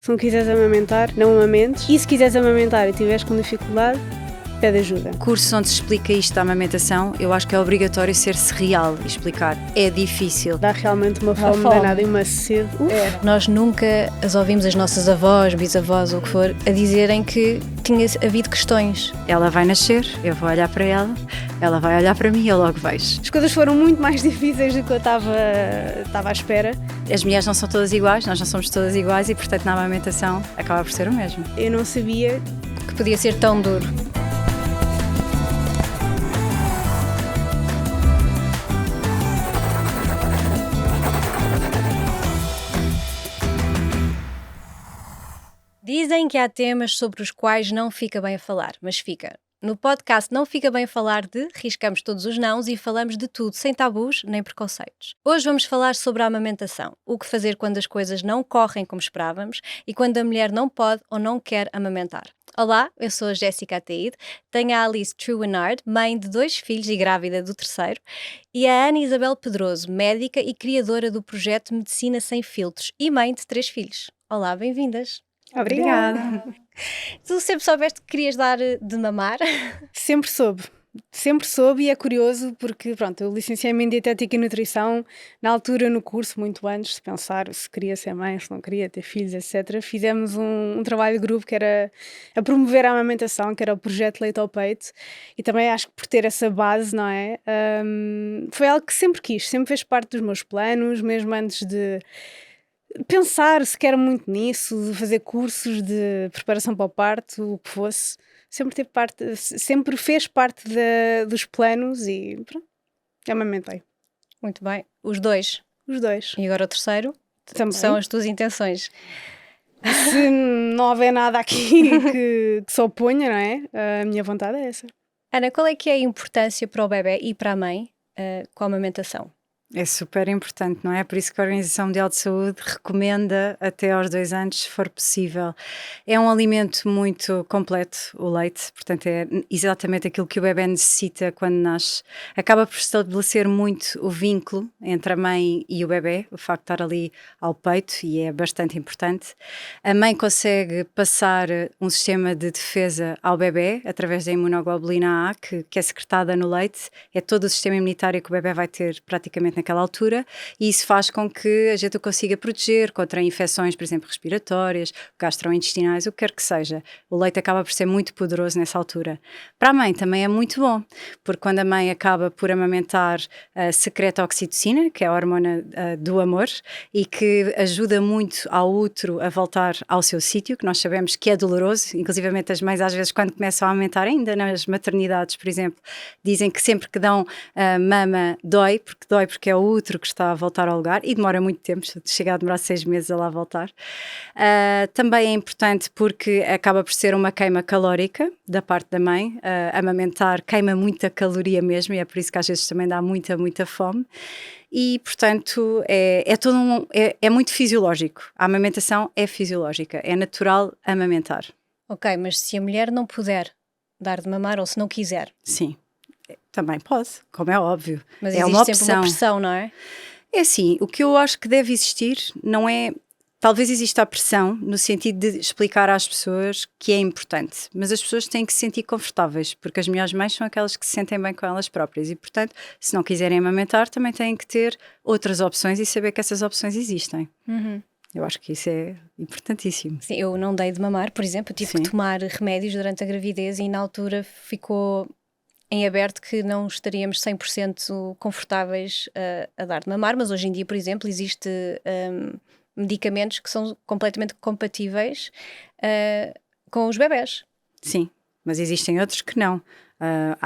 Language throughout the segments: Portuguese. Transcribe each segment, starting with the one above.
Se não quiseres amamentar, não amamentes. E se quiseres amamentar e tiveres com dificuldade, pede ajuda. Cursos onde se explica isto da amamentação, eu acho que é obrigatório ser-se real e explicar. É difícil. Dá realmente uma fome danada e uma sede. Nós nunca as ouvimos, as nossas avós, bisavós ou o que for, a dizerem que tinha havido questões. Ela vai nascer, eu vou olhar para ela vai olhar para mim e eu logo vejo. As coisas foram muito mais difíceis do que eu estava à espera. As mulheres não são todas iguais, nós não somos todas iguais e, portanto, na amamentação acaba por ser o mesmo. Eu não sabia Que podia ser tão duro. Dizem que há temas sobre os quais não fica bem a falar, mas fica. No podcast Não Fica Bem a Falar de, riscamos todos os nãos e falamos de tudo, sem tabus nem preconceitos. Hoje vamos falar sobre a amamentação, o que fazer quando as coisas não correm como esperávamos e quando a mulher não pode ou não quer amamentar. Olá, eu sou a Jéssica Ataíde, tenho a Alice Truenard, mãe de 2 filhos e grávida do terceiro, e a Ana Isabel Pedroso, médica e criadora do projeto Medicina Sem Filtros e mãe de 3 filhos. Olá, bem-vindas. Obrigada. Tu sempre soubeste que querias dar de mamar? Sempre soube e é curioso porque, pronto, eu licenciei-me em Dietética e Nutrição na altura no curso, muito antes de pensar se queria ser mãe, se não queria ter filhos, etc. Fizemos um trabalho de grupo que era a promover a amamentação, que era o projeto Leite ao Peito, e também acho que por ter essa base, não é? Foi algo que sempre quis, sempre fez parte dos meus planos, mesmo antes de pensar sequer muito nisso, de fazer cursos de preparação para o parto, o que fosse, sempre fez parte dos planos e pronto, amamentei. Muito bem. Os 2. Os 2. E agora o terceiro? Também. São as tuas intenções. Se não houver nada aqui que se oponha, não é? A minha vontade é essa. Ana, qual é que é a importância para o bebé e para a mãe com a amamentação? É super importante, não é? Por isso que a Organização Mundial de Saúde recomenda até aos 2 anos, se for possível. É um alimento muito completo, o leite, portanto é exatamente aquilo que o bebé necessita quando nasce. Acaba por estabelecer muito o vínculo entre a mãe e o bebé, o facto de estar ali ao peito, e é bastante importante. A mãe consegue passar um sistema de defesa ao bebé através da imunoglobulina A, que é secretada no leite. É todo o sistema imunitário que o bebé vai ter praticamente naquela altura, e isso faz com que a gente o consiga proteger contra infecções, por exemplo, respiratórias, gastrointestinais, o que quer que seja. O leite acaba por ser muito poderoso nessa altura. Para a mãe também é muito bom, porque quando a mãe acaba por amamentar, secreta oxitocina, que é a hormona do amor, e que ajuda muito ao útero a voltar ao seu sítio, que nós sabemos que é doloroso, inclusivamente as mães às vezes quando começam a amamentar, ainda nas maternidades, por exemplo, dizem que sempre que dão mama dói porque é o útero que está a voltar ao lugar e demora muito tempo, chega a demorar 6 meses a lá voltar. Também é importante porque acaba por ser uma queima calórica da parte da mãe. Amamentar queima muita caloria mesmo e é por isso que às vezes também dá muita fome. E, portanto, é muito fisiológico. A amamentação é fisiológica, é natural amamentar. Ok, mas se a mulher não puder dar de mamar ou se não quiser? Sim. Também pode, como é óbvio. Mas é existe uma sempre opção. uma pressão, não é? É assim, o que eu acho que deve existir não é... Talvez exista a pressão no sentido de explicar às pessoas que é importante, mas as pessoas têm que se sentir confortáveis, porque as melhores mães são aquelas que se sentem bem com elas próprias e, portanto, se não quiserem amamentar, também têm que ter outras opções e saber que essas opções existem. Uhum. Eu acho que isso é importantíssimo. Sim, eu não dei de mamar, por exemplo, eu tive que tomar remédios durante a gravidez e na altura ficou em aberto que não estaríamos 100% confortáveis a dar de mamar, mas hoje em dia, por exemplo, existe medicamentos que são completamente compatíveis com os bebés. Sim, mas existem outros que não.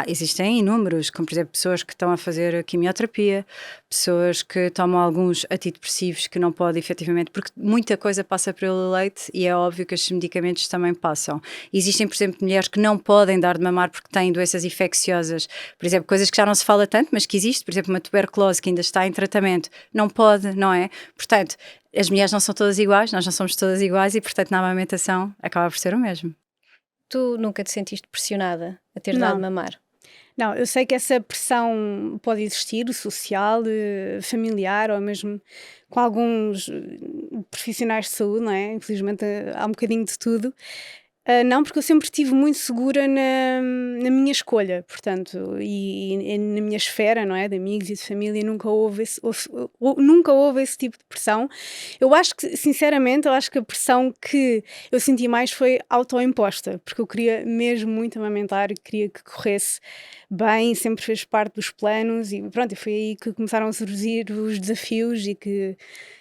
Existem inúmeros, como por exemplo pessoas que estão a fazer quimioterapia, pessoas que tomam alguns antidepressivos que não podem efetivamente, porque muita coisa passa pelo leite e é óbvio que estes medicamentos também passam. Existem, por exemplo, mulheres que não podem dar de mamar porque têm doenças infecciosas, por exemplo, coisas que já não se fala tanto, mas que existe, por exemplo, uma tuberculose que ainda está em tratamento, não pode, não é? Portanto, as mulheres não são todas iguais, nós não somos todas iguais e, portanto, na amamentação acaba por ser o mesmo. Tu nunca te sentiste pressionada a ter dado de mamar? Não, eu sei que essa pressão pode existir, social, familiar, ou mesmo com alguns profissionais de saúde, não é? Infelizmente há um bocadinho de tudo. Não, porque eu sempre estive muito segura na minha escolha, portanto, e na minha esfera, não é? De amigos e de família, nunca houve esse tipo de pressão. Eu acho que, sinceramente, eu acho que a pressão que eu senti mais foi autoimposta, porque eu queria mesmo muito amamentar, queria que corresse bem, sempre fez parte dos planos, e pronto, e foi aí que começaram a surgir os desafios e que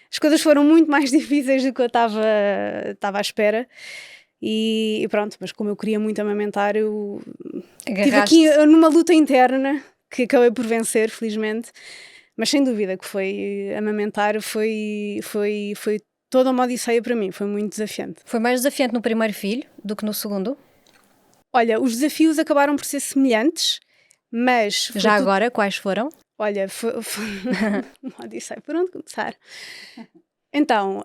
as coisas foram muito mais difíceis do que eu estava à espera. E pronto, mas como eu queria muito amamentar, eu estive aqui numa luta interna que acabei por vencer, felizmente. Mas sem dúvida que amamentar foi toda uma odisseia para mim, foi muito desafiante. Foi mais desafiante no primeiro filho do que no segundo? Olha, os desafios acabaram por ser semelhantes, mas... Já agora, quais foram? Olha, foi uma odisseia. Por onde começar? Então,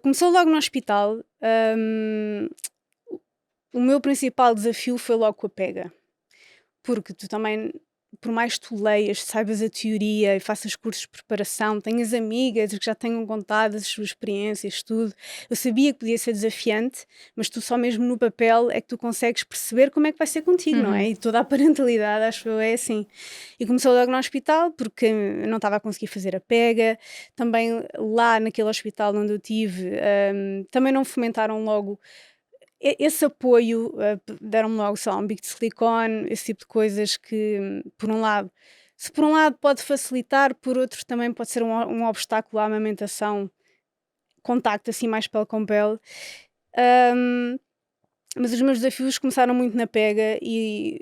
começou logo no hospital. O meu principal desafio foi logo com a pega, porque tu também, por mais que tu leias, saibas a teoria e faças cursos de preparação, tenhas amigas que já tenham contado as suas experiências, tudo, eu sabia que podia ser desafiante, mas tu só mesmo no papel é que tu consegues perceber como é que vai ser contigo, não é? E toda a parentalidade, acho eu, é assim. E começou logo no hospital, porque eu não estava a conseguir fazer a pega, também lá naquele hospital onde eu tive, também não fomentaram logo esse apoio, deram-me logo só um bico de silicone, esse tipo de coisas que, por um lado, se por um lado pode facilitar, por outro também pode ser um obstáculo à amamentação, contacto assim mais pele com pele. Mas os meus desafios começaram muito na pega e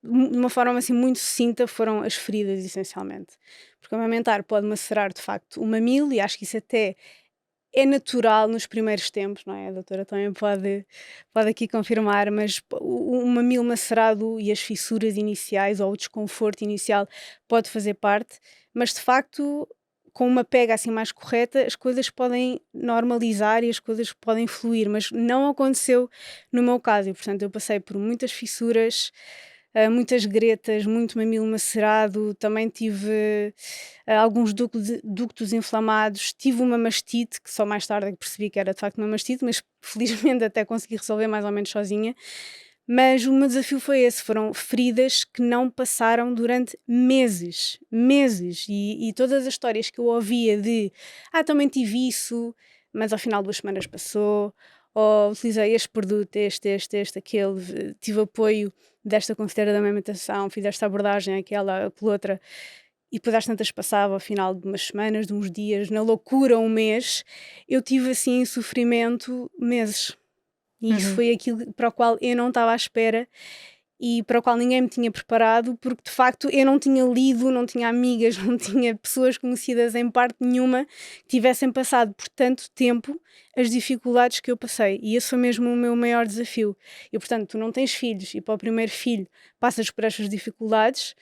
de uma forma assim muito sucinta foram as feridas, essencialmente. Porque amamentar pode macerar de facto o mamilo e acho que isso até é natural nos primeiros tempos, não é? A doutora também pode aqui confirmar, mas o mamilo macerado e as fissuras iniciais ou o desconforto inicial pode fazer parte, mas de facto, com uma pega assim mais correta, as coisas podem normalizar e as coisas podem fluir, mas não aconteceu no meu caso e, portanto, eu passei por muitas fissuras, muitas gretas, muito mamilo macerado, também tive alguns ductos inflamados, tive uma mastite, que só mais tarde é que percebi que era de facto uma mastite, mas felizmente até consegui resolver mais ou menos sozinha. Mas o meu desafio foi esse, foram feridas que não passaram durante meses, e todas as histórias que eu ouvia de também tive isso, mas ao final de 2 semanas passou, ou utilizei este produto, aquele, tive apoio desta conselheira da amamentação, fiz esta abordagem, aquela outra, e depois às tantas passava, ao final de umas semanas, de uns dias, na loucura, um mês, eu tive assim sofrimento meses. E isso foi aquilo para o qual eu não estava à espera e para o qual ninguém me tinha preparado, porque de facto eu não tinha lido, não tinha amigas, não tinha pessoas conhecidas em parte nenhuma que tivessem passado por tanto tempo as dificuldades que eu passei. E esse foi mesmo o meu maior desafio. E portanto, tu não tens filhos e para o primeiro filho passas por estas dificuldades.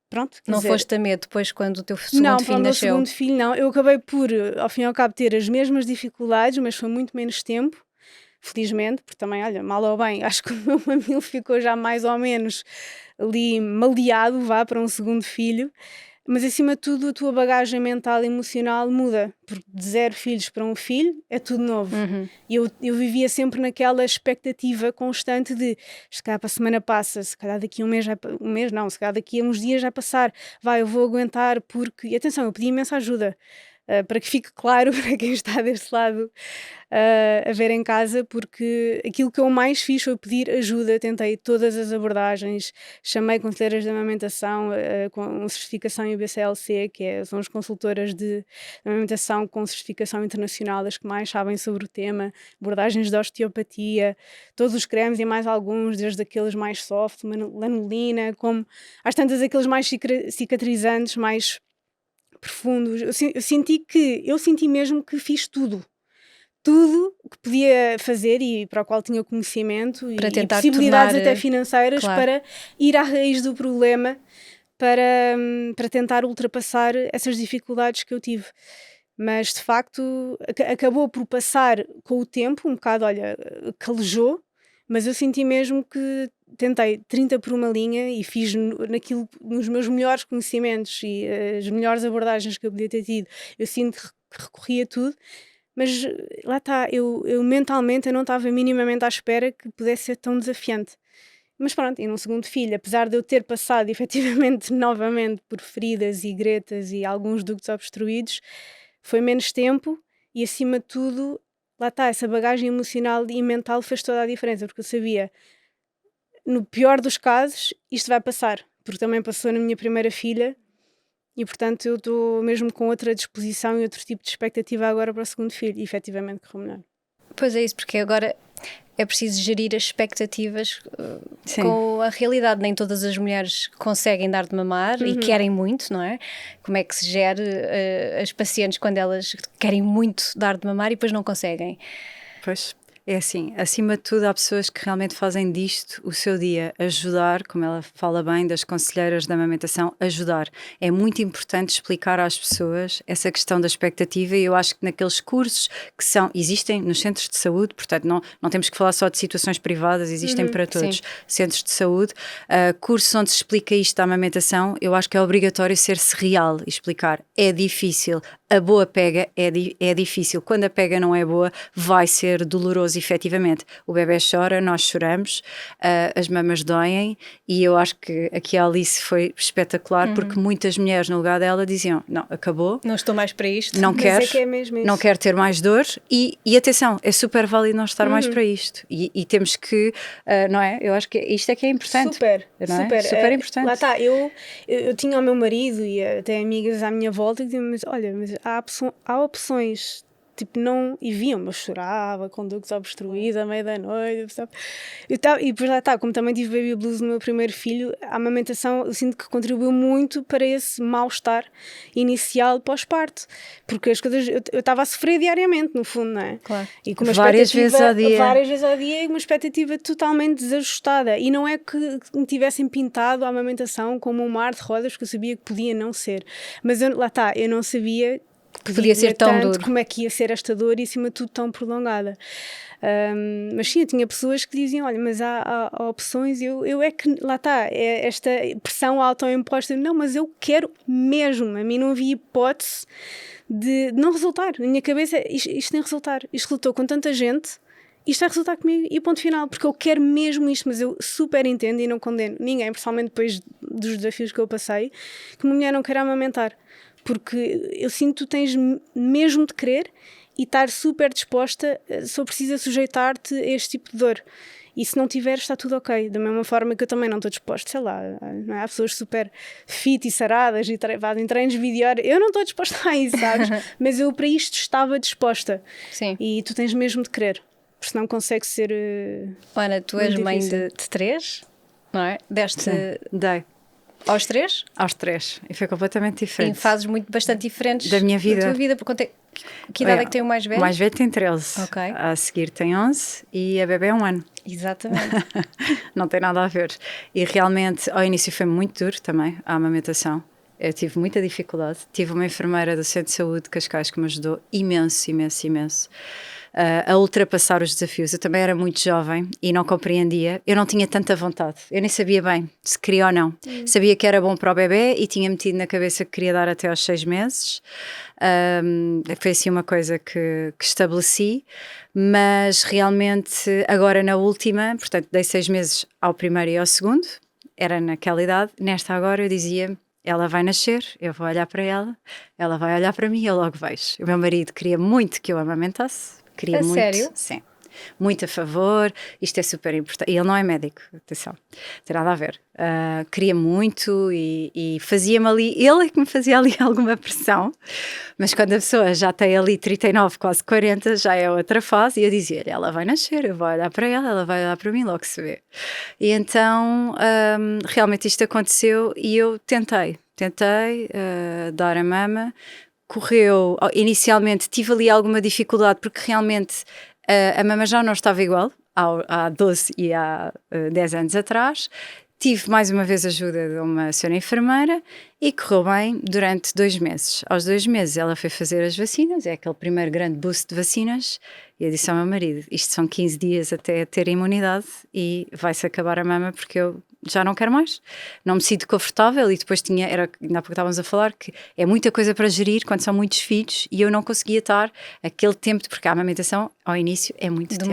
Pronto, não foste a medo depois quando o teu segundo não, filho para o meu nasceu? segundo filho não. Eu acabei por, ao fim e ao cabo, ter as mesmas dificuldades, mas foi muito menos tempo. Felizmente, porque também, olha, mal ou bem, acho que o meu mamilo ficou já mais ou menos ali maleado, vá, para um segundo filho, mas acima de tudo a tua bagagem mental e emocional muda, porque de 0 filhos para 1 filho é tudo novo. E eu vivia sempre naquela expectativa constante de, se calhar para a semana passa, se calhar daqui a um mês não, se calhar daqui a uns dias vai passar, eu vou aguentar, porque, e atenção, eu pedi imensa ajuda, para que fique claro para quem está desse lado a ver em casa, porque aquilo que eu mais fiz foi pedir ajuda, tentei todas as abordagens, chamei conselheiras de amamentação com certificação IBCLC, são as consultoras de amamentação com certificação internacional, as que mais sabem sobre o tema, abordagens de osteopatia, todos os cremes e mais alguns, desde aqueles mais soft, lanolina, como às tantas aqueles mais cicatrizantes, mais profundos. Eu senti mesmo que fiz tudo que podia fazer e para o qual tinha conhecimento para e tentar possibilidades até financeiras, claro, para ir à raiz do problema, para tentar ultrapassar essas dificuldades que eu tive. Mas de facto acabou por passar com o tempo, um bocado, olha, calejou, mas eu senti mesmo que tentei 30 por uma linha e fiz nos meus melhores conhecimentos e as melhores abordagens que eu podia ter tido. Eu sinto que recorri a tudo, mas lá está, eu mentalmente eu não estava minimamente à espera que pudesse ser tão desafiante. Mas pronto, e num segundo filho, apesar de eu ter passado efetivamente novamente por feridas e gretas e alguns ductos obstruídos, foi menos tempo e acima de tudo, lá está, essa bagagem emocional e mental fez toda a diferença, porque eu sabia, no pior dos casos, isto vai passar, porque também passou na minha primeira filha e portanto eu estou mesmo com outra disposição e outro tipo de expectativa agora para o segundo filho e efetivamente correu melhor. Pois é isso, porque agora é preciso gerir as expectativas Sim. com a realidade. Nem todas as mulheres conseguem dar de mamar e querem muito, não é? Como é que se gere as pacientes quando elas querem muito dar de mamar e depois não conseguem? Pois, é assim, acima de tudo há pessoas que realmente fazem disto o seu dia, ajudar, como ela fala bem das conselheiras da amamentação, ajudar. É muito importante explicar às pessoas essa questão da expectativa e eu acho que naqueles cursos que existem nos centros de saúde, portanto não temos que falar só de situações privadas, existem para todos, sim. Centros de saúde, cursos onde se explica isto da amamentação, eu acho que é obrigatório ser-se real e explicar. É difícil, a boa pega é difícil, quando a pega não é boa vai ser doloroso efetivamente, o bebê chora, nós choramos, as mamas doem e eu acho que aqui a Alice foi espetacular porque muitas mulheres no lugar dela diziam, não, acabou, Não estou mais para isto. não Mas quero, é que é mesmo isso. não quero ter mais dor e atenção, é super válido não estar mais para isto e temos que, não é? Eu acho que isto é que é importante. Super, não é? super. Super importante. Lá está, eu tinha o meu marido e até amigas à minha volta que diziam, mas olha, mas há opções, tipo, não, e viam-me, eu chorava, com ductos obstruídos à meia da noite, sabe? E depois lá está, como também tive baby blues no meu primeiro filho, a amamentação eu sinto que contribuiu muito para esse mal-estar inicial pós-parto, porque as coisas, eu estava a sofrer diariamente, no fundo, não é? Claro. E com uma Várias vezes ao dia. várias vezes ao dia e uma expectativa totalmente desajustada. E não é que me tivessem pintado a amamentação como um mar de rosas, que eu sabia que podia não ser. Mas lá está, eu não sabia que Podia ser tão tanto, duro. como é que ia ser esta dor e acima de tudo tão prolongada. Mas sim, eu tinha pessoas que diziam, olha, mas há opções, eu é que, lá está, é esta pressão autoimposta, não, mas eu quero mesmo, a mim não havia hipótese de não resultar, na minha cabeça isto tem que resultar, isto resultou com tanta gente, isto vai resultar comigo e ponto final, porque eu quero mesmo isto, mas eu super entendo e não condeno ninguém, principalmente depois dos desafios que eu passei, que uma mulher não queira amamentar, porque eu sinto que tu tens mesmo de querer e estar super disposta, só precisa sujeitar-te a este tipo de dor. E se não tiveres, está tudo ok. Da mesma forma que eu também não estou disposta, sei lá, não é? Há pessoas super fit e saradas e fazem treinos de vídeo. Eu não estou disposta a isso, sabes? Mas eu para isto estava disposta. Sim. E tu tens mesmo de querer, porque senão consegue ser. Ana, tu és muito mãe difícil. de 3, não é? Deste Dei aos 3 aos 3 e foi completamente em diferente. fases bastante diferentes Da minha vida. Da tua vida, porque que idade é que tem o mais velho? O mais velho tem 13, Ok. a seguir tem 11 e a bebê é 1 ano. Exatamente. Não tem nada a ver. E realmente, ao início foi muito duro também, a amamentação. Eu tive muita dificuldade. Tive uma enfermeira do Centro de Saúde de Cascais que me ajudou imenso a ultrapassar os desafios. Eu também era muito jovem e não compreendia. Eu não tinha tanta vontade. Eu nem sabia bem se queria ou não. Sabia que era bom para o bebê e tinha metido na cabeça que queria dar até aos 6 meses. Foi assim uma coisa que estabeleci, mas realmente agora na última, portanto dei 6 meses ao primeiro e ao segundo, era naquela idade. Nesta agora eu dizia, ela vai nascer, eu vou olhar para ela, ela vai olhar para mim e eu logo vejo. O meu marido queria muito que eu amamentasse, queria A muito. sério? Sim. Muito a favor, isto é super importante. E ele não é médico, atenção, não tem nada a ver. Queria muito e fazia-me ali, ele é que me fazia ali alguma pressão, mas quando a pessoa já tem ali 39, quase 40, já é outra fase, e eu dizia-lhe, ela vai nascer, eu vou olhar para ela vai olhar para mim, logo se vê. E então, realmente isto aconteceu e eu tentei dar a mama, correu, inicialmente tive ali alguma dificuldade, porque realmente a mama já não estava igual há 12 e há 10 anos atrás. Tive mais uma vez a ajuda de uma senhora enfermeira e correu bem durante 2 meses. Aos 2 meses ela foi fazer as vacinas, é aquele primeiro grande boost de vacinas, e eu disse ao meu marido, isto são 15 dias até ter imunidade e vai-se acabar a mama porque eu já não quero mais, não me sinto confortável. E depois ainda há pouco estávamos a falar que é muita coisa para gerir quando são muitos filhos e eu não conseguia estar aquele tempo, porque a amamentação ao início é muito tempo.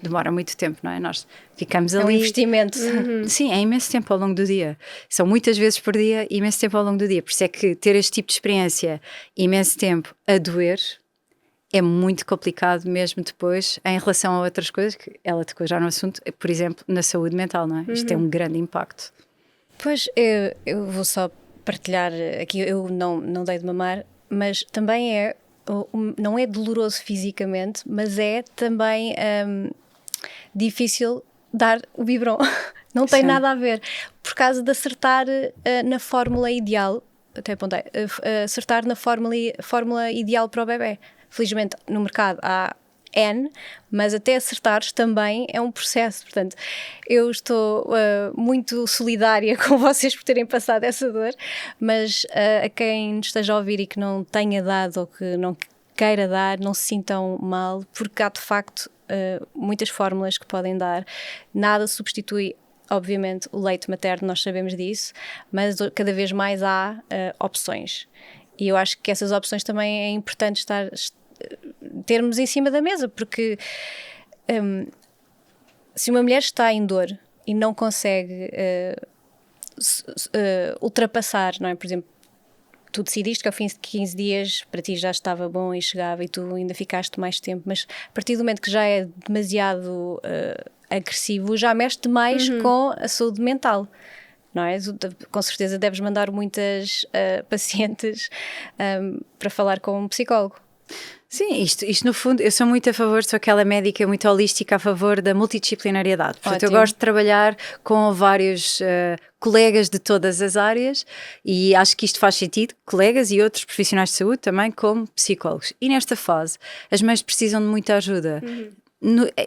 Demora muito tempo, não é? Nós ficamos ali. É um investimento. Sim, é imenso tempo ao longo do dia. São muitas vezes por dia, imenso tempo ao longo do dia. Por isso é que ter este tipo de experiência, imenso tempo a doer, é muito complicado mesmo depois em relação a outras coisas, que ela tocou já no assunto, por exemplo, na saúde mental, não é? Isto tem um grande impacto. Pois, eu vou só partilhar aqui, eu não dei de mamar, mas também não é doloroso fisicamente, mas é também difícil dar o biberon. Não tem nada a ver. Por causa de acertar na fórmula ideal, até apontei, acertar na fórmula ideal para o bebê. Felizmente no mercado há N, mas até acertares também é um processo. Portanto, eu estou muito solidária com vocês por terem passado essa dor, mas a quem nos esteja a ouvir e que não tenha dado ou que não queira dar, não se sintam mal, porque há de facto muitas fórmulas que podem dar. Nada substitui, obviamente, o leite materno, nós sabemos disso, mas cada vez mais há opções. E eu acho que essas opções também é importante termos em cima da mesa, porque se uma mulher está em dor e não consegue ultrapassar, não é? Por exemplo, tu decidiste que ao fim de 15 dias para ti já estava bom e chegava e tu ainda ficaste mais tempo, mas a partir do momento que já é demasiado agressivo, já mexe demais com a saúde mental. Não é? Com certeza deves mandar muitas pacientes para falar com um psicólogo. Sim, isto no fundo, eu sou muito a favor, sou aquela médica muito holística a favor da multidisciplinariedade. Portanto, eu gosto de trabalhar com vários colegas de todas as áreas e acho que isto faz sentido, colegas e outros profissionais de saúde também como psicólogos. E nesta fase, as mães precisam de muita ajuda.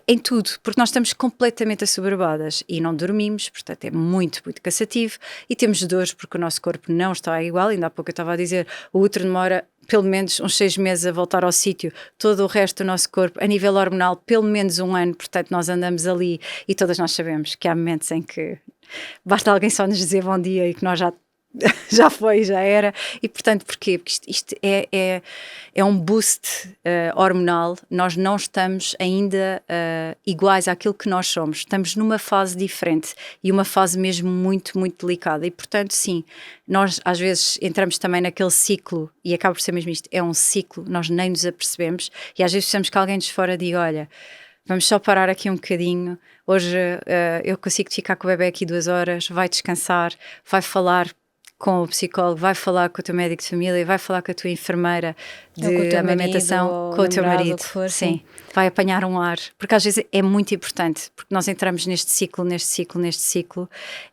Em tudo, porque nós estamos completamente assoberbadas e não dormimos, portanto é muito, muito cansativo e temos dores porque o nosso corpo não está igual. Ainda há pouco eu estava a dizer, o útero demora pelo menos uns 6 meses a voltar ao sítio, todo o resto do nosso corpo, a nível hormonal, pelo menos 1 ano, portanto nós andamos ali e todas nós sabemos que há momentos em que basta alguém só nos dizer bom dia e que nós já foi, já era. E portanto, porquê? Porque isto é um boost hormonal. Nós não estamos ainda iguais àquilo que nós somos. Estamos numa fase diferente e uma fase mesmo muito, muito delicada. E portanto, sim, nós às vezes entramos também naquele ciclo e acaba por ser mesmo isto, é um ciclo, nós nem nos apercebemos e às vezes precisamos que alguém de fora diga, olha, vamos só parar aqui um bocadinho, hoje eu consigo ficar com o bebê aqui 2 horas, vai descansar, vai falar com o psicólogo, vai falar com o teu médico de família, vai falar com a tua enfermeira de amamentação, com o teu marido, sim, vai apanhar um ar, porque às vezes é muito importante, porque nós entramos neste ciclo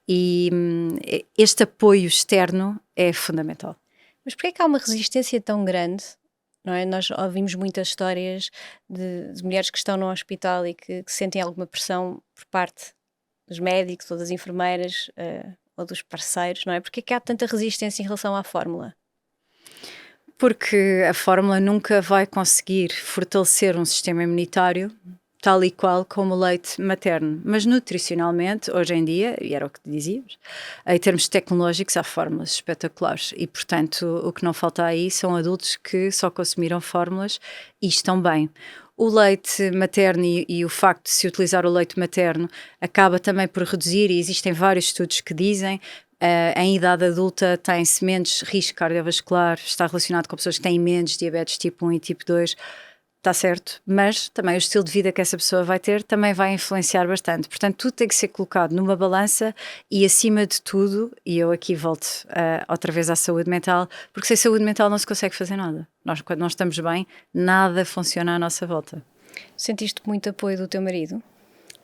e este apoio externo é fundamental. Mas porquê é que há uma resistência tão grande? Não é? Nós ouvimos muitas histórias de mulheres que estão no hospital e que sentem alguma pressão por parte dos médicos ou das enfermeiras ou dos parceiros, não é? Porquê é que há tanta resistência em relação à fórmula? Porque a fórmula nunca vai conseguir fortalecer um sistema imunitário tal e qual como o leite materno, mas nutricionalmente, hoje em dia, e era o que dizíamos, em termos tecnológicos há fórmulas espetaculares e portanto o que não falta aí são adultos que só consumiram fórmulas e estão bem. O leite materno e o facto de se utilizar o leite materno acaba também por reduzir, e existem vários estudos que dizem, em idade adulta tem-se menos risco cardiovascular, está relacionado com pessoas que têm menos diabetes tipo 1 e tipo 2, está certo, mas também o estilo de vida que essa pessoa vai ter também vai influenciar bastante. Portanto, tudo tem que ser colocado numa balança e acima de tudo, e eu aqui volto outra vez à saúde mental, porque sem saúde mental não se consegue fazer nada. Nós, quando não estamos bem, nada funciona à nossa volta. Sentiste muito apoio do teu marido?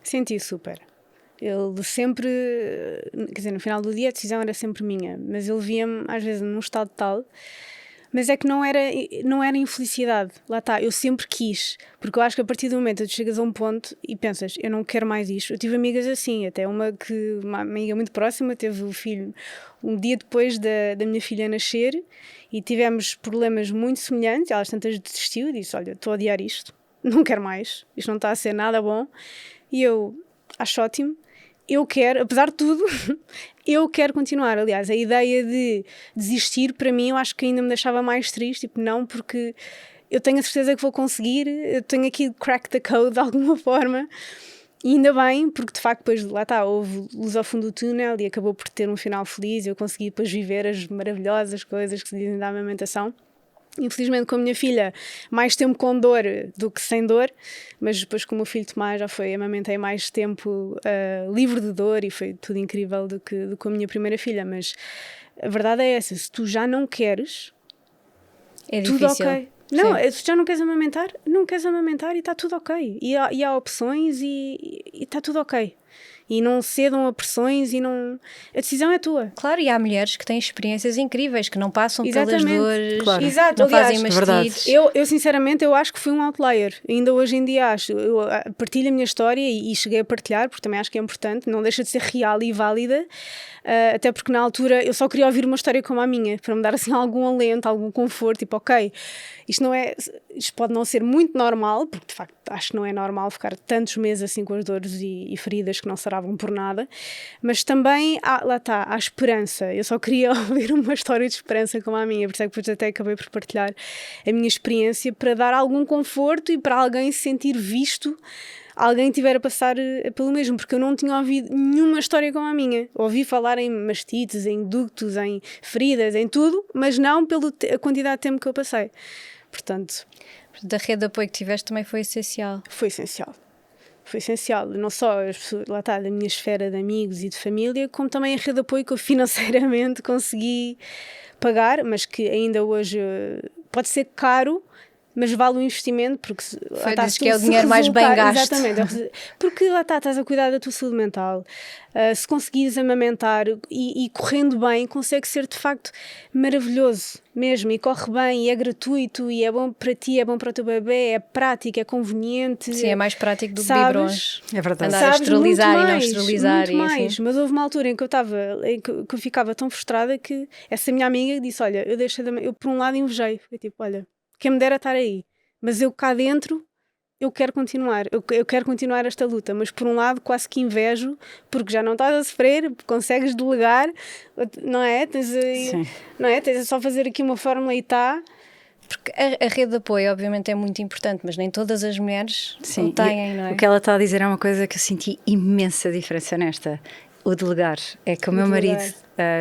Senti super. Ele sempre, quer dizer, no final do dia a decisão era sempre minha, mas ele via-me às vezes num estado tal, Mas é que não era infelicidade. Lá está, eu sempre quis. Porque eu acho que a partir do momento que tu chegas a um ponto e pensas, eu não quero mais isto. Eu tive amigas assim, até uma amiga muito próxima teve o filho um dia depois da minha filha nascer e tivemos problemas muito semelhantes. Ela tantas desistiu e disse, olha, estou a odiar isto, não quero mais, isto não está a ser nada bom. E eu acho ótimo. Eu quero, apesar de tudo, eu quero continuar. Aliás, a ideia de desistir, para mim, eu acho que ainda me deixava mais triste. Tipo, não, porque eu tenho a certeza que vou conseguir, eu tenho aqui crack the code de alguma forma. E ainda bem, porque de facto depois, lá está, houve luz ao fundo do túnel e acabou por ter um final feliz. Eu consegui depois viver as maravilhosas coisas que se dizem da amamentação. Infelizmente com a minha filha mais tempo com dor do que sem dor, mas depois com o meu filho Tomás já foi, amamentei mais tempo livre de dor e foi tudo incrível do que com a minha primeira filha. Mas a verdade é essa, se tu já não queres, É tudo difícil. ok. Não, Sim. se já não queres amamentar, não queres amamentar e está tudo ok. E há opções e está tudo ok. E não cedam a pressões e não... A decisão é tua. Claro, e há mulheres que têm experiências incríveis, que não passam pelas Exatamente. dores, Claro. Exato, não aliás, fazem verdade. mastites. Eu sinceramente, eu acho que fui um outlier. Ainda hoje em dia acho. Eu partilho a minha história e cheguei a partilhar, porque também acho que é importante. Não deixa de ser real e válida. Até porque na altura eu só queria ouvir uma história como a minha, para me dar assim algum alento, algum conforto. Tipo, ok, isto pode não ser muito normal, porque de facto acho que não é normal ficar tantos meses assim com as dores e feridas que não saravam por nada. Mas também, lá está, há esperança. Eu só queria ouvir uma história de esperança como a minha, por isso é que depois até acabei por partilhar a minha experiência para dar algum conforto e para alguém se sentir visto, alguém tiver a passar pelo mesmo, porque eu não tinha ouvido nenhuma história como a minha. Ouvi falar em mastites, em ductos, em feridas, em tudo, mas não pela quantidade de tempo que eu passei. Portanto, Da rede de apoio que tiveste também foi essencial. foi essencial. Foi essencial, não só as pessoas, lá está, da minha esfera de amigos e de família, como também a rede de apoio que eu financeiramente consegui pagar, mas que ainda hoje pode ser caro, mas vale o investimento, porque Foi, dizes que é o dinheiro mais bem gasto. Exatamente, porque lá está, estás a cuidar da tua saúde mental. Se conseguires amamentar e correndo bem, consegue ser de facto maravilhoso mesmo, e corre bem, e é gratuito, e é bom para ti, é bom para o teu bebê, é prático, é conveniente. Sim, é mais prático do que sabes? biberons. É verdade. Andar a esterilizar muito e não mais, esterilizar. muito E mais. assim. Mas houve uma altura em que eu ficava tão frustrada que essa minha amiga disse, olha, eu por um lado invejei, foi tipo, olha, quem me dera estar aí, mas eu cá dentro eu quero continuar, eu quero continuar esta luta, mas por um lado quase que invejo, porque já não estás a sofrer, consegues delegar, não é? Não é? Tens só fazer aqui uma fórmula e está. Porque a rede de apoio obviamente é muito importante, mas nem todas as mulheres o têm, não é? O que ela está a dizer é uma coisa que eu senti imensa diferença nesta. O delegar. É que o meu marido,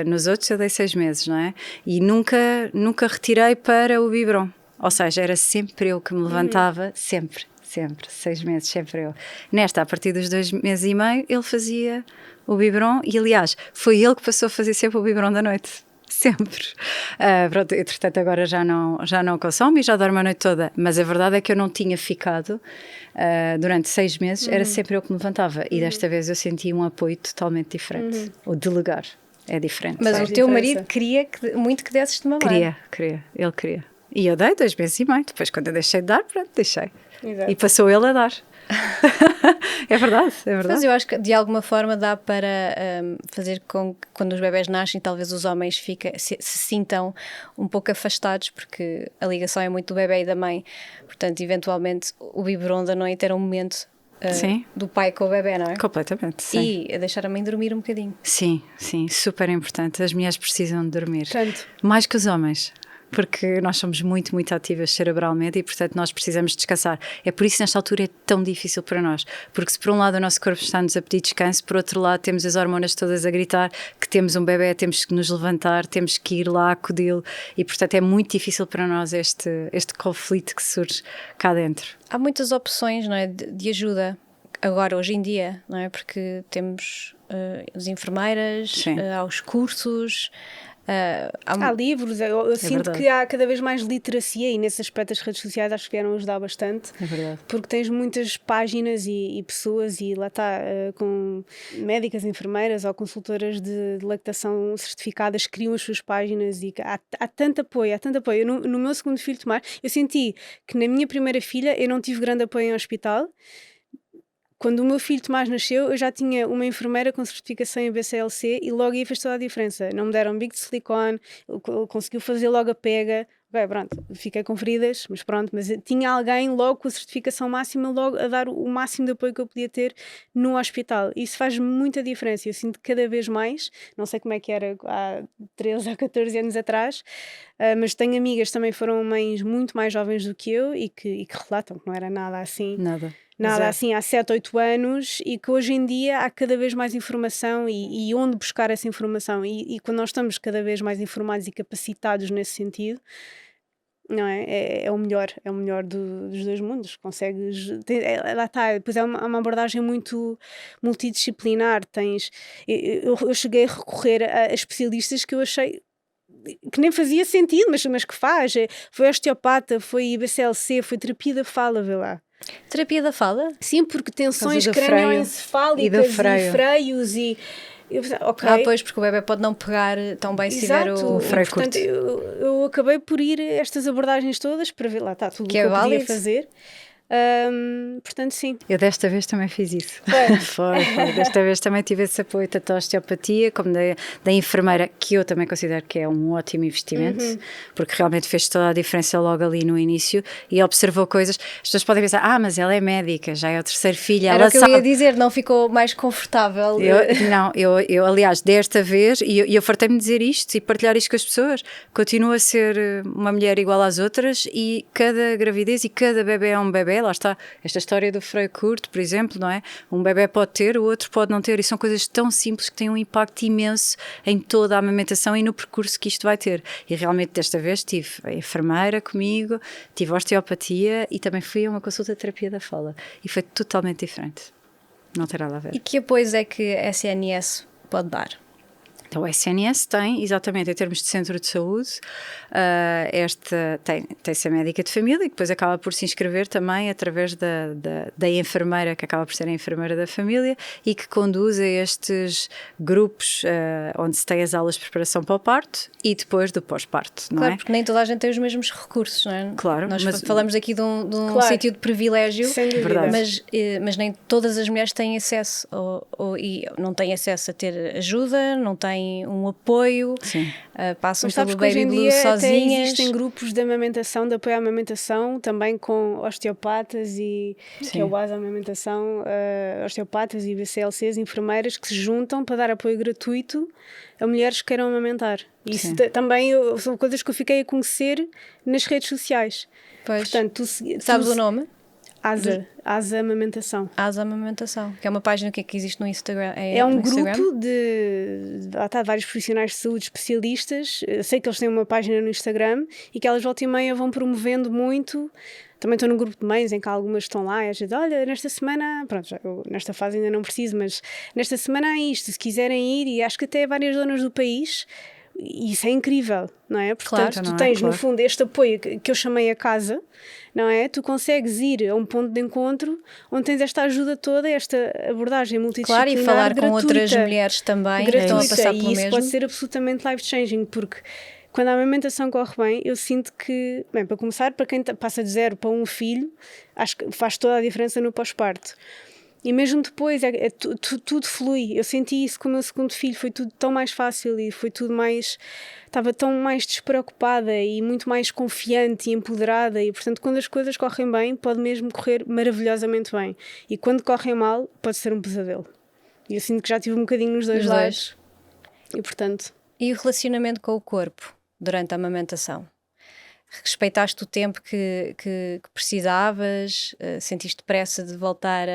nos outros eu dei 6 meses, não é? E nunca retirei para o biberon. Ou seja, era sempre eu que me levantava, sempre, 6 meses, sempre eu. Nesta, a partir dos 2 meses e meio, ele fazia o biberon e, aliás, foi ele que passou a fazer sempre o biberon da noite. Sempre. Pronto, entretanto agora já não consome e já dorme a noite toda, mas a verdade é que eu não tinha ficado durante 6 meses, era sempre eu que me levantava e desta vez eu senti um apoio totalmente diferente. O delegar é diferente. Mas Faz o teu diferença. marido queria muito que desses de mamar. Queria, ele queria. E eu dei 2 meses e meio, depois quando eu deixei de dar, pronto, deixei. Exato. E passou ele a dar. É verdade. Mas eu acho que de alguma forma dá para fazer com que quando os bebés nascem talvez os homens se sintam um pouco afastados, porque a ligação é muito do bebé e da mãe, portanto eventualmente o biberon da noite era um momento do pai com o bebé, não é? Completamente, sim. E a deixar a mãe dormir um bocadinho. Sim, super importante, as mulheres precisam de dormir, Tanto. mais que os homens. Porque nós somos muito, muito ativas cerebralmente e, portanto, nós precisamos descansar. É por isso que nesta altura é tão difícil para nós. Porque se por um lado o nosso corpo está-nos a pedir descanso, por outro lado temos as hormonas todas a gritar que temos um bebê, temos que nos levantar, temos que ir lá acudi-lo e, portanto, é muito difícil para nós este conflito que surge cá dentro. Há muitas opções, não é, de ajuda agora, hoje em dia, não é? Porque temos as enfermeiras, há os cursos... Há livros, eu sinto verdade. que há cada vez mais literacia e nesse aspecto as redes sociais acho que vieram ajudar bastante. É verdade. Porque tens muitas páginas e pessoas e lá está, com médicas, enfermeiras ou consultoras de lactação certificadas que criam as suas páginas e há tanto apoio, há tanto apoio. No meu segundo filho, Tomás, eu senti que na minha primeira filha eu não tive grande apoio em hospital. Quando o meu filho Tomás nasceu, eu já tinha uma enfermeira com certificação em BCLC e logo aí fez toda a diferença. Não me deram bico de silicone, ele conseguiu fazer logo a pega. Bem, pronto, fiquei com feridas, mas pronto, mas tinha alguém logo com a certificação máxima, logo a dar o máximo de apoio que eu podia ter no hospital. Isso faz muita diferença. Eu sinto que cada vez mais, não sei como é que era há 13 ou 14 anos atrás, mas tenho amigas que também foram mães muito mais jovens do que eu e que relatam que não era nada assim. Nada assim há 7, 8 anos e que hoje em dia há cada vez mais informação e onde buscar essa informação e quando nós estamos cada vez mais informados e capacitados nesse sentido, não é? É o melhor dos dois mundos. Consegues, lá está, depois é uma abordagem muito multidisciplinar. Eu cheguei a recorrer a especialistas que eu achei que nem fazia sentido, mas que faz. Foi osteopata, foi BCLC, foi terapia da fala, vê lá. Terapia da fala? Sim, porque tensões do crânioencefálicas e freios e... Okay. Pois, porque o bebê pode não pegar tão bem se tiver o freio portanto, curto. Eu acabei por ir a estas abordagens todas para ver lá está tudo o que é eu podia válido fazer. Portanto, sim. Eu desta vez também fiz isso. Foi. Desta vez também tive esse apoio tanto da osteopatia como da enfermeira, que eu também considero que é um ótimo investimento, porque realmente fez toda a diferença logo ali no início e observou coisas. As pessoas podem pensar, mas ela é médica, já é o terceiro filho, Era ela o que sabe. Eu ia dizer, não ficou mais confortável? Eu aliás, desta vez, e eu fartei-me de dizer isto e partilhar isto com as pessoas, continuo a ser uma mulher igual às outras e cada gravidez e cada bebê é um bebê. Lá está, esta história do freio curto, por exemplo, não é? Um bebê pode ter, o outro pode não ter, e são coisas tão simples que têm um impacto imenso em toda a amamentação e no percurso que isto vai ter. E realmente desta vez tive a enfermeira comigo, tive a osteopatia e também fui a uma consulta de terapia da fala e foi totalmente diferente. Não terá nada a ver. E que apoios é que a SNS pode dar? Então, o SNS tem, exatamente, em termos de centro de saúde, tem-se a médica de família e depois acaba por se inscrever também através da enfermeira, que acaba por ser a enfermeira da família e que conduz a estes grupos onde se tem as aulas de preparação para o parto e depois do pós-parto, não claro, é? porque nem toda a gente tem os mesmos recursos, não é? Claro. Nós falamos aqui de um claro, sítio de privilégio, sem dúvida. mas nem todas as mulheres têm acesso e não têm acesso a ter ajuda, não têm um apoio, passam pelo baby blues sozinhas. Existem grupos de amamentação, de apoio à amamentação, também com osteopatas e que é o ASA Amamentação, osteopatas e BCLCs, enfermeiras que se juntam para dar apoio gratuito a mulheres que queiram amamentar. Isso também são coisas que eu fiquei a conhecer nas redes sociais. Pois. Portanto, sabes o nome? ASA Amamentação. ASA Amamentação, que é uma página que existe no Instagram. É um grupo de vários profissionais de saúde especialistas. Eu sei que eles têm uma página no Instagram e que elas volta e meia vão promovendo muito. Também estou num grupo de mães em que algumas estão lá e às vezes, olha, nesta semana, pronto, eu nesta fase ainda não preciso, mas nesta semana há isto, se quiserem ir, e acho que até várias zonas do país. E isso é incrível, não é? Portanto, claro, tu tens no fundo este apoio que eu chamei a casa, não é? Tu consegues ir a um ponto de encontro onde tens esta ajuda toda, esta abordagem multidisciplinar. Claro, e falar gratuita, com outras mulheres também que estão a passar pelo mesmo. E isso pode ser absolutamente life-changing, porque quando a amamentação corre bem, eu sinto que, bem, para começar, para quem passa de 0 para 1 filho, acho que faz toda a diferença no pós-parto. E mesmo depois, tudo flui. Eu senti isso com o meu segundo filho, foi tudo tão mais fácil e foi tudo mais... Estava tão mais despreocupada e muito mais confiante e empoderada e, portanto, quando as coisas correm bem, pode mesmo correr maravilhosamente bem. E quando correm mal, pode ser um pesadelo. E eu sinto que já tive um bocadinho nos dois lados. E, portanto... E o relacionamento com o corpo durante a amamentação? Respeitaste o tempo que precisavas? Sentiste pressa de voltar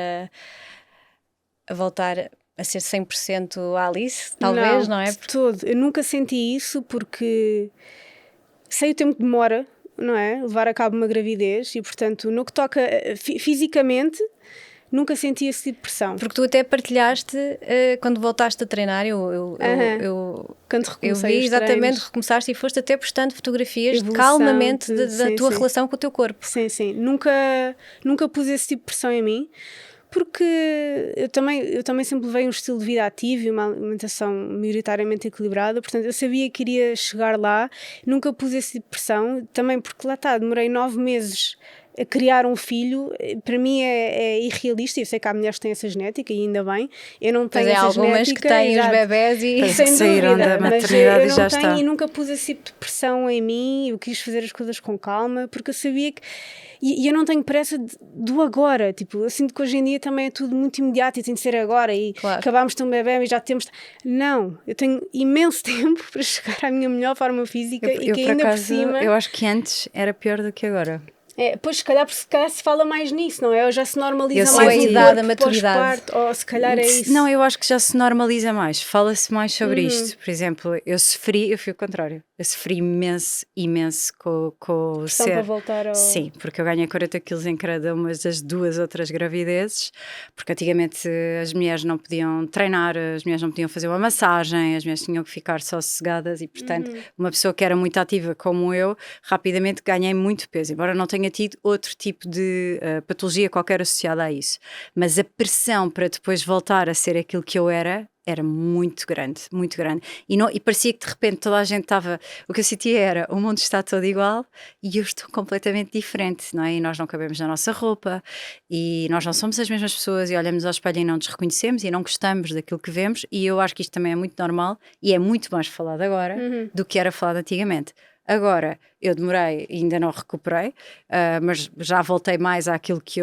a ser 100% a Alice? Talvez, não é? De todo. Eu nunca senti isso porque sei o tempo que demora, não é? Levar a cabo uma gravidez e, portanto, no que toca fisicamente, Nunca senti esse tipo de pressão. Porque tu até partilhaste quando voltaste a treinar, Quando eu recomecei vi os exatamente, treinos. recomeçaste e foste até postando fotografias Evolução, calmamente tudo, da sim, tua sim. relação com o teu corpo. Sim. Nunca pus esse tipo de pressão em mim, porque eu também sempre levei um estilo de vida ativo e uma alimentação maioritariamente equilibrada, portanto eu sabia que iria chegar lá, nunca pus esse tipo de pressão, também porque lá está, demorei 9 meses a criar um filho, para mim é irrealista. Eu sei que há mulheres que têm essa genética e ainda bem, eu não tenho Mas essa algumas genética, que têm os exato. bebés e Sem saíram dúvida, da mas maternidade eu e não já tenho está. e nunca pus esse tipo de pressão em mim. Eu quis fazer as coisas com calma, porque eu sabia que e eu não tenho pressa do agora, tipo, eu sinto que hoje em dia também é tudo muito imediato e tem de ser agora e Claro. acabámos de ter um bebê e já temos. Não, eu tenho imenso tempo para chegar à minha melhor forma física e que por ainda acaso, por cima eu acho que antes era pior do que agora. pois se calhar se fala mais nisso, não é? Ou já se normaliza Eu mais senti- o Ou a idade, corpo a maturidade. pós-parto, ou se calhar é isso. Não, eu acho que já se normaliza mais, fala-se mais sobre isto. Por exemplo, eu fui o contrário. Eu sofri imenso com o Pressão para voltar ao... Sim, porque eu ganhei 40 quilos em cada uma das 2 outras gravidezes, porque antigamente as mulheres não podiam treinar, as mulheres não podiam fazer uma massagem, as mulheres tinham que ficar só sossegadas e, portanto, uma pessoa que era muito ativa como eu, rapidamente ganhei muito peso, embora não tenha tido outro tipo de patologia qualquer associada a isso. Mas a pressão para depois voltar a ser aquilo que eu era muito grande, muito grande. E parecia que de repente toda a gente estava. O que eu sentia era: o mundo está todo igual e eu estou completamente diferente, não é? E nós não cabemos na nossa roupa e nós não somos as mesmas pessoas e olhamos ao espelho e não nos reconhecemos e não gostamos daquilo que vemos. E eu acho que isto também é muito normal e é muito mais falado agora do que era falado antigamente. Agora, eu demorei e ainda não recuperei, mas já voltei mais àquilo que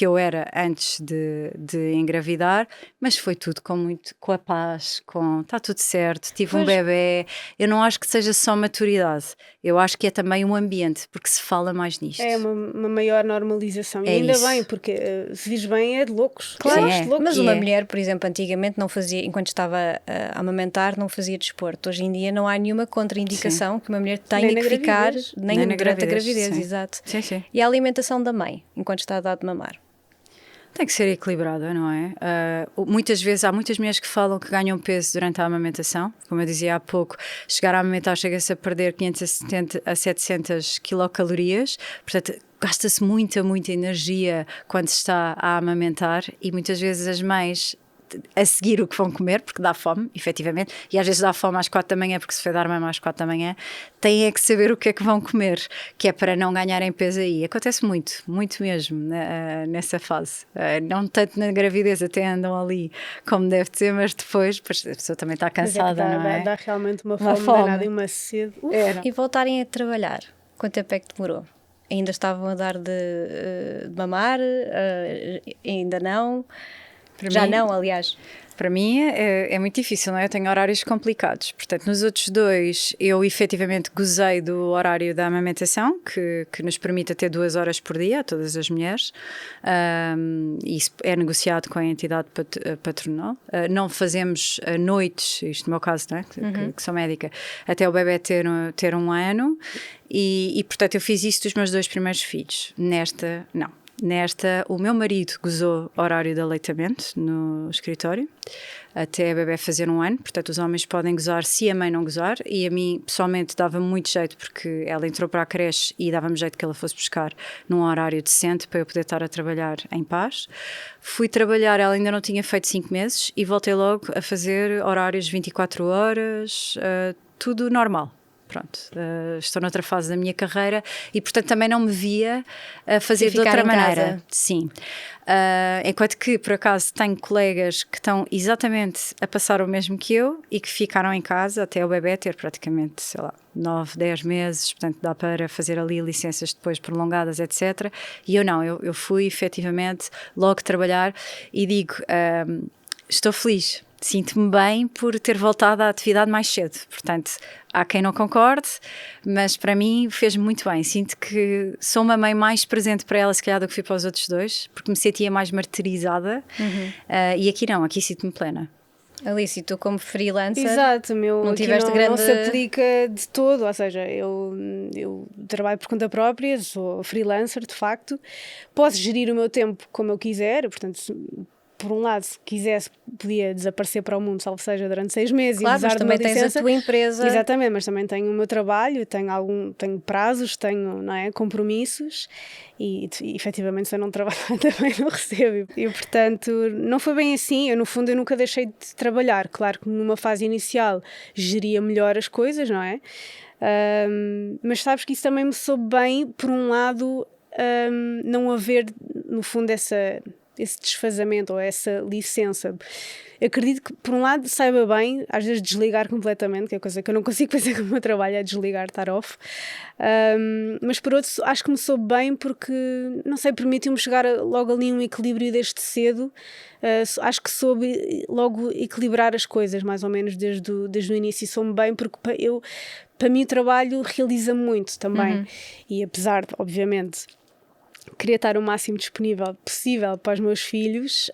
eu era antes de engravidar, mas foi tudo com a paz, está tudo certo, tive um bebê. Eu não acho que seja só maturidade, eu acho que é também um ambiente, porque se fala mais nisto. É uma maior normalização. E É ainda isso. bem, porque se diz bem é de loucos. Claro, Eu acho de loucos. mas uma mulher, por exemplo, antigamente não fazia, enquanto estava a amamentar, não fazia desporto. Hoje em dia não há nenhuma contraindicação que uma mulher tenha que ficar, nem durante a gravidez, sim. exato. Sim. E a alimentação da mãe, enquanto está a dar de mamar? Tem que ser equilibrada, não é? Muitas vezes há muitas mulheres que falam que ganham peso durante a amamentação. Como eu dizia há pouco, chegar a amamentar chega-se a perder 570 a 700 quilocalorias. Portanto, gasta-se muita energia quando se está a amamentar e muitas vezes as mães a seguir o que vão comer, porque dá fome, efetivamente, e às vezes dá fome às 4 da manhã, porque se foi dar mama às 4 da manhã, têm é que saber o que é que vão comer, que é para não ganharem peso aí. Acontece muito mesmo nessa fase. Não tanto na gravidez, até andam ali como deve ser, mas depois a pessoa também está cansada, mas não é? dá realmente uma Uma fome fome. danada e uma sede. E voltarem a trabalhar, quanto tempo é que demorou? Ainda estavam a dar de mamar? Ainda não? Já não, aliás. Para mim é muito difícil, não é? Eu tenho horários complicados. Portanto, nos outros 2 eu efetivamente gozei do horário da amamentação, que nos permite ter 2 horas por dia a todas as mulheres. Isso é negociado com a entidade patronal. Não fazemos noites, isto no meu caso, não é? Que sou médica, até o bebê ter 1 ano. E, portanto, eu fiz isso dos meus 2 primeiros filhos. Nesta, não. O meu marido gozou horário de aleitamento no escritório até a bebé fazer 1 ano, portanto os homens podem gozar se a mãe não gozar, e a mim pessoalmente dava-me muito jeito porque ela entrou para a creche e dava-me jeito que ela fosse buscar num horário decente para eu poder estar a trabalhar em paz. Fui trabalhar, ela ainda não tinha feito 5 meses e voltei logo a fazer horários 24 horas, tudo normal. Pronto, estou noutra fase da minha carreira e, portanto, também não me via a fazer de outra maneira. Casa. Sim. Enquanto que, por acaso, tenho colegas que estão exatamente a passar o mesmo que eu e que ficaram em casa até o bebê ter praticamente, 9, 10 meses, portanto dá para fazer ali licenças depois prolongadas, etc. E eu não, eu fui efetivamente logo trabalhar e digo, estou feliz. Sinto-me bem por ter voltado à atividade mais cedo. Portanto, há quem não concorde, mas para mim fez-me muito bem. Sinto que sou uma mãe mais presente para ela, se calhar, do que fui para os outros 2, porque me sentia mais martirizada. E aqui não, aqui sinto-me plena. Alice, e tu como freelancer, Exato, não aqui tiveste não, grande... não se aplica de todo, ou seja, eu trabalho por conta própria, sou freelancer de facto, posso gerir o meu tempo como eu quiser, portanto, por um lado, se quisesse, podia desaparecer para o mundo, salvo seja, durante 6 meses Claro, e mas usar de uma também tens licença. a tua empresa. Exatamente, mas também tenho o meu trabalho, tenho prazos, tenho, não é, compromissos e efetivamente se eu não trabalhar também não recebo. E portanto, não foi bem assim, no fundo eu nunca deixei de trabalhar. Claro que numa fase inicial geria melhor as coisas, não é? Mas sabes que isso também me soube bem, por um lado, não haver no fundo esse desfazamento ou essa licença. Eu acredito que, por um lado, saiba bem, às vezes desligar completamente, que é coisa que eu não consigo fazer com o meu trabalho, é desligar, estar off. Mas por outro, acho que me soube bem porque, não sei, permitiu-me chegar logo ali a um equilíbrio desde cedo. Acho que soube logo equilibrar as coisas, mais ou menos, desde o início. E soube bem porque para mim o trabalho realiza-me muito também. E apesar de, obviamente, queria estar o máximo disponível possível para os meus filhos,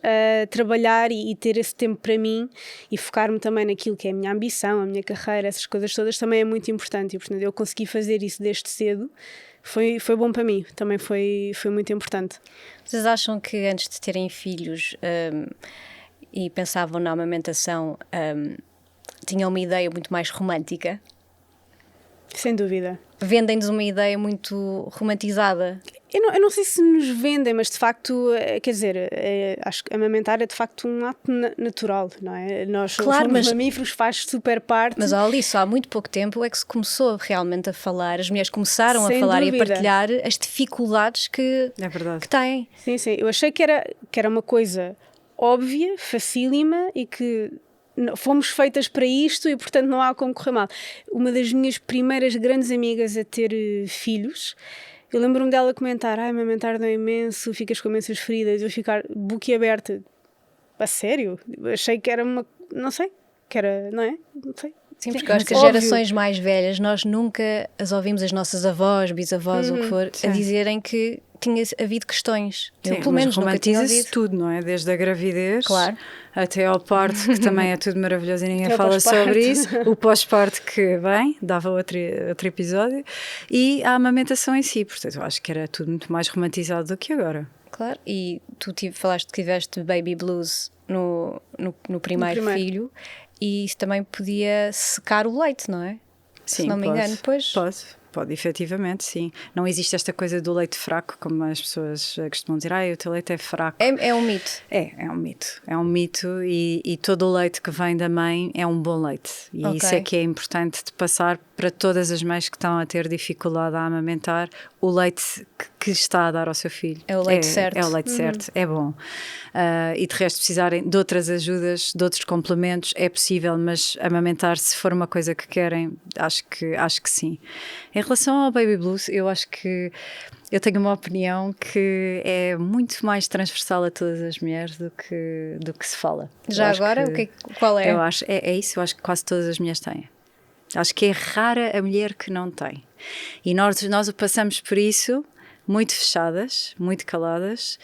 trabalhar e ter esse tempo para mim e focar-me também naquilo que é a minha ambição, a minha carreira, essas coisas todas também é muito importante e portanto eu consegui fazer isso desde cedo, foi bom para mim, também foi muito importante. Vocês acham que antes de terem filhos e pensavam na amamentação, tinham uma ideia muito mais romântica? Sem dúvida. Vendem-nos uma ideia muito romantizada. Eu não sei se nos vendem, mas de facto, quer dizer, acho que amamentar é de facto um ato natural, não é? Nós Claro, somos mamíferos, faz super parte. Mas olha isso, há muito pouco tempo é que se começou realmente a falar, as mulheres começaram Sem a falar dúvida. e a partilhar as dificuldades que têm. Sim, eu achei que era uma coisa óbvia, facílima e que fomos feitas para isto e portanto não há como correr mal. Uma das minhas primeiras grandes amigas a ter filhos, eu lembro-me dela comentar: amamentar dói imenso, ficas com imensas feridas. Eu ficar boquiaberta, a sério? Eu achei que era não sei, que era, não é? Não sei. Sim, porque eu acho que as gerações mais velhas, nós nunca as ouvimos, as nossas avós, bisavós, o que for, a dizerem que tinha havido questões. Eu, pelo menos, nunca tinha ouvido. Tudo, não é? Desde a gravidez, claro, até ao parto, que também é tudo maravilhoso e ninguém fala sobre isso. O pós-parto que vem, dava outro episódio, e a amamentação em si. Portanto, eu acho que era tudo muito mais romantizado do que agora. Claro, e tu falaste que tiveste baby blues no primeiro filho, e isso também podia secar o leite, não é? Sim, se não me engano, pois. Pode, efetivamente, sim. Não existe esta coisa do leite fraco, como as pessoas costumam dizer, o teu leite é fraco. É um mito. É um mito. É um mito e todo o leite que vem da mãe é um bom leite. E isso é que é importante de passar para todas as mães que estão a ter dificuldade a amamentar. O leite que está a dar ao seu filho é o leite certo. É o leite certo, é bom. E de resto, precisarem de outras ajudas, de outros complementos, é possível, mas amamentar, se for uma coisa que querem, acho que sim. Em relação ao baby blues, eu acho que eu tenho uma opinião que é muito mais transversal a todas as mulheres do que se fala. Já agora, qual é? Eu acho, é isso, eu acho que quase todas as mulheres têm. Acho que é rara a mulher que não tem. E nós passamos por isso muito fechadas, muito caladas,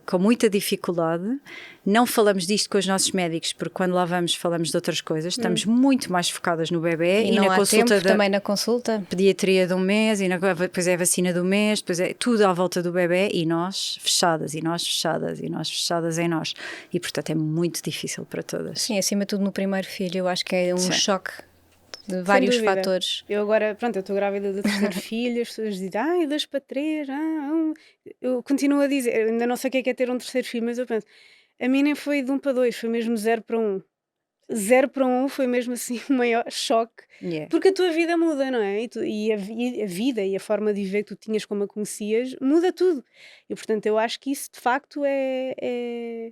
com muita dificuldade. Não falamos disto com os nossos médicos, porque quando lá vamos falamos de outras coisas. Estamos muito mais focadas no bebê e na consulta também na consulta. Pediatria de um mês, e depois é a vacina do mês, depois é tudo à volta do bebê e nós fechadas, e nós fechadas, e nós fechadas em nós. E portanto é muito difícil para todas. Sim, acima de tudo no primeiro filho, eu acho que é um choque de vários fatores. Eu agora, eu estou grávida do terceiro filho, as pessoas dizem, 2 para 3, eu continuo a dizer, eu ainda não sei o que é ter um terceiro filho, mas eu penso, a mim nem foi de 1 para 2, foi mesmo 0 para 1. 0 para 1 foi mesmo assim o maior choque, porque a tua vida muda, não é? E a vida e a forma de viver que tu tinhas como a conhecias, muda tudo. E portanto eu acho que isso de facto é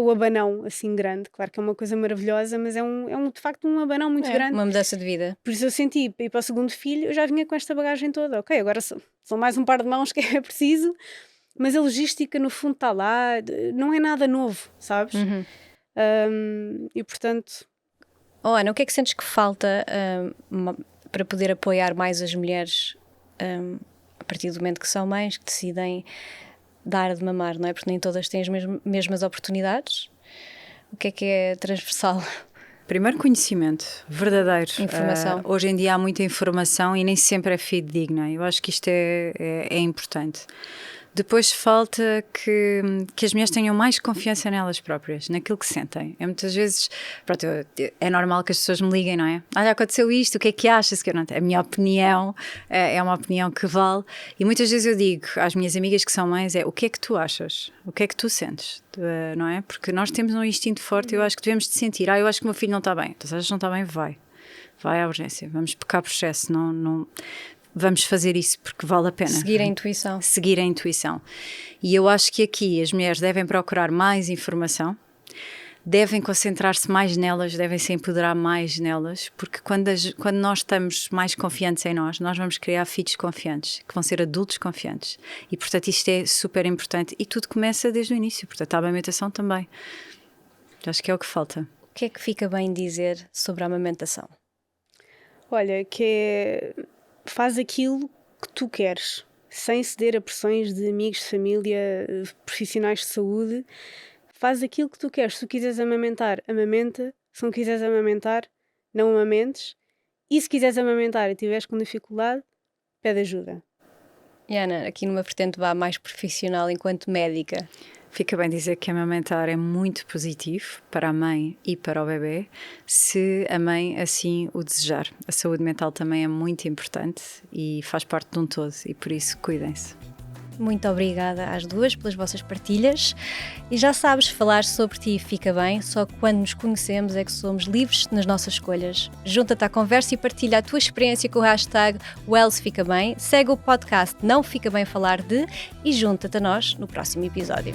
o abanão assim grande, claro que é uma coisa maravilhosa, mas é de facto um abanão muito grande. Uma mudança de vida. Por isso eu senti, para ir para o segundo filho, eu já vinha com esta bagagem toda. Ok, agora são mais um par de mãos que é preciso, mas a logística no fundo está lá, não é nada novo, sabes? E portanto... Ana, o que é que sentes que falta para poder apoiar mais as mulheres a partir do momento que são mães, que decidem dar de mamar, não é? Porque nem todas têm as mesmas oportunidades, O que é transversal? Primeiro, conhecimento verdadeiro. Informação. Hoje em dia há muita informação e nem sempre é fidedigna. Eu acho que isto é importante. Depois falta que as mulheres tenham mais confiança nelas próprias, naquilo que sentem. Muitas vezes, pronto, é normal que as pessoas me liguem, não é? Olha, aconteceu isto, o que é que achas? A minha opinião é uma opinião que vale. E muitas vezes eu digo às minhas amigas que são mães, o que é que tu achas? O que é que tu sentes? Não é? Porque nós temos um instinto forte e eu acho que devemos de sentir. Eu acho que o meu filho não está bem. Tu achas que não está bem? Vai à urgência. Vamos pecar processo. Não vamos fazer isso porque vale a pena. Seguir a intuição. Seguir a intuição. E eu acho que aqui as mulheres devem procurar mais informação, devem concentrar-se mais nelas, devem se empoderar mais nelas, porque quando nós estamos mais confiantes em nós vamos criar filhos confiantes, que vão ser adultos confiantes. E, portanto, isto é super importante. E tudo começa desde o início, portanto, a amamentação também. Acho que é o que falta. O que é que fica bem dizer sobre a amamentação? Olha, faz aquilo que tu queres, sem ceder a pressões de amigos, de família, profissionais de saúde. Faz aquilo que tu queres. Se tu quiseres amamentar, amamenta. Se não quiseres amamentar, não amamentes. E se quiseres amamentar e estiveres com dificuldade, pede ajuda. E Ana, aqui numa vertente mais profissional enquanto médica. Fica bem dizer que amamentar é muito positivo para a mãe e para o bebê, se a mãe assim o desejar. A saúde mental também é muito importante e faz parte de um todo, e por isso cuidem-se. Muito obrigada às duas pelas vossas partilhas. E já sabes, falar sobre ti fica bem, só que quando nos conhecemos é que somos livres nas nossas escolhas. Junta-te à conversa e partilha a tua experiência com o hashtag #WellsFicaBem. Segue o podcast Não Fica Bem Falar De e junta-te a nós no próximo episódio.